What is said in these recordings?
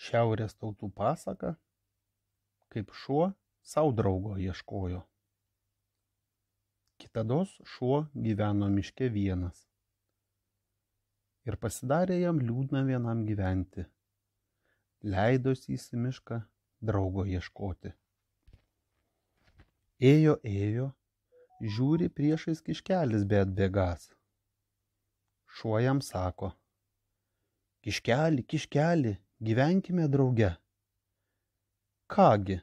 Šiaurės tautų pasaka, kaip šuo sau draugo ieškojo. Kitados šuo gyveno miške vienas. Ir pasidarė jam liūdna vienam gyventi. Leidosi į mišką draugo ieškoti. Ėjo, žiūri priešais kiškelis bet bėgas. Šuo jam sako: kiškeli, gyvenkime drauge. Kągi,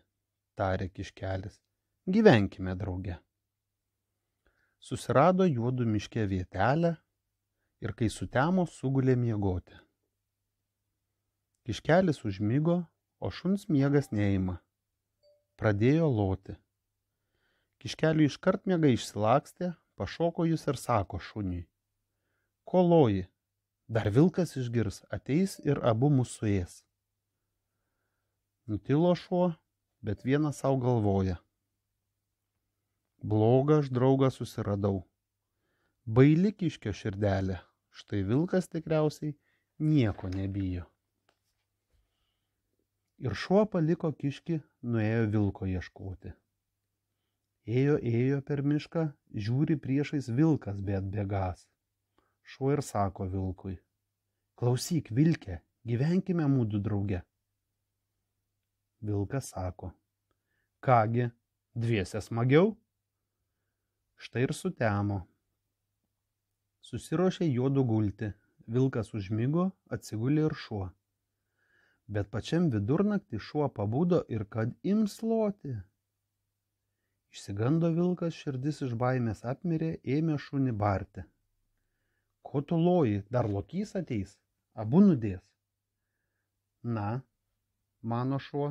tarė kiškelis, gyvenkime drauge. Susirado juodu miške vietelę ir kai sutemo sugulė miegoti. Kiškelis užmigo, o šuns miegas neima. Pradėjo loti. Kiškeliui iškart miega išsilakstė, pašoko jis ir sako šuniui: ko loji? Dar vilkas išgirs, ateis ir abu mūsų suės. Nutilo šuo, bet vienas sau galvoja: blogą aš draugą susiradau. Baili kiškio širdelė, štai vilkas tikriausiai nieko nebijo. Ir šuo paliko kiškį, nuėjo vilko ieškoti. Ėjo per mišką, žiūri priešais vilkas bet bėgas. Šuo ir sako vilkui: klausyk, vilke, gyvenkime mūdu drauge. Vilkas sako: kągi, dviese smagiau? Štai ir sutemo. Susiruošė juodu gulti, vilkas užmigo, atsigulė ir šuo. Bet pačiam vidurnaktį šuo pabudo ir kad ims loti. Išsigando vilkas, širdis iš baimės apmirė, ėmė šunį barti. Ko tu loji, dar lokys ateis, abu nudės. Na, mano šuo,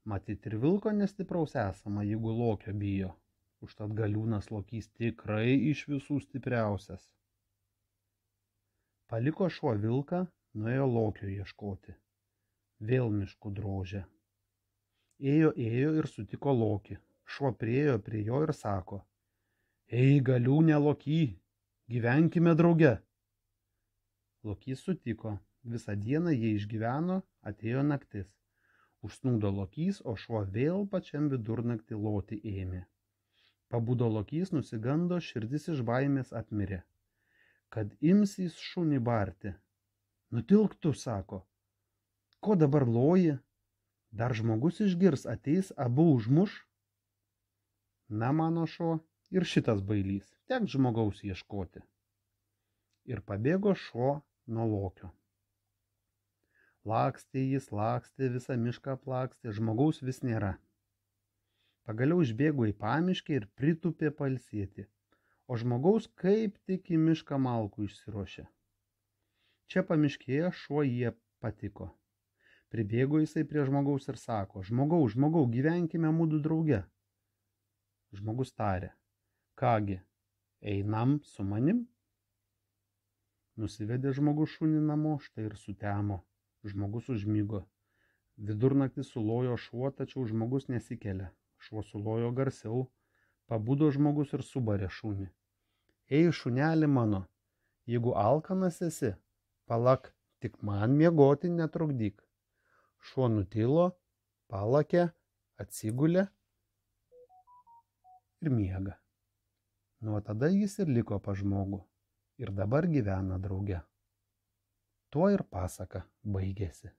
matyt ir vilko nestipraus esama, jeigu lokio bijo. Užtat galiūnas lokys tikrai iš visų stipriausias. Paliko šuo vilką, nuėjo lokio ieškoti. Vėl miškų drožė. Ėjo ir sutiko lokį. Šuo priėjo prie jo ir sako: ei, galiūne loky, gyvenkime drauge. Lokys sutiko. Visą dieną jie išgyveno, atėjo naktis. Užsnūdo lokys, o šuo vėl pačiam vidurnaktį loti ėmė. Pabudo lokys, nusigando, širdis iš baimės apmirė. Kad ims jis šunį barti. Nutilk tu, sako. Ko dabar loji? Dar žmogus išgirs, ateis, abu užmuš. Na, mano šuo, ir šitas bailys, teks žmogaus ieškoti. Ir pabėgo šuo nuo lokio. Lakstė, visą mišką aplakstė, žmogaus vis nėra. Pagaliau išbėgo į pamiškę ir pritūpė pailsėti, o žmogaus kaip tik į mišką malkų išsiruošė. Čia pamiškėje šuo jie patiko. Pribėgo jisai prie žmogaus ir sako: žmogau, gyvenkime mūdu drauge. Žmogus tarė: kągi, einam su manim? Nusivedė žmogus šunį namo, štai ir sutemo. Žmogus užmigo. Vidurnaktį sulojo šuo, tačiau žmogus nesikelia. Šuo sulojo garsiau. Pabudo žmogus ir subarė šunį: ei, šuneli mano, jeigu alkanas esi, palak, tik man miegoti netrukdyk. Šuo nutilo, palakė, atsigulė ir miega. Nuo tada jis ir liko pas žmogų ir dabar gyvena drauge. Tuo ir pasaka baigėsi.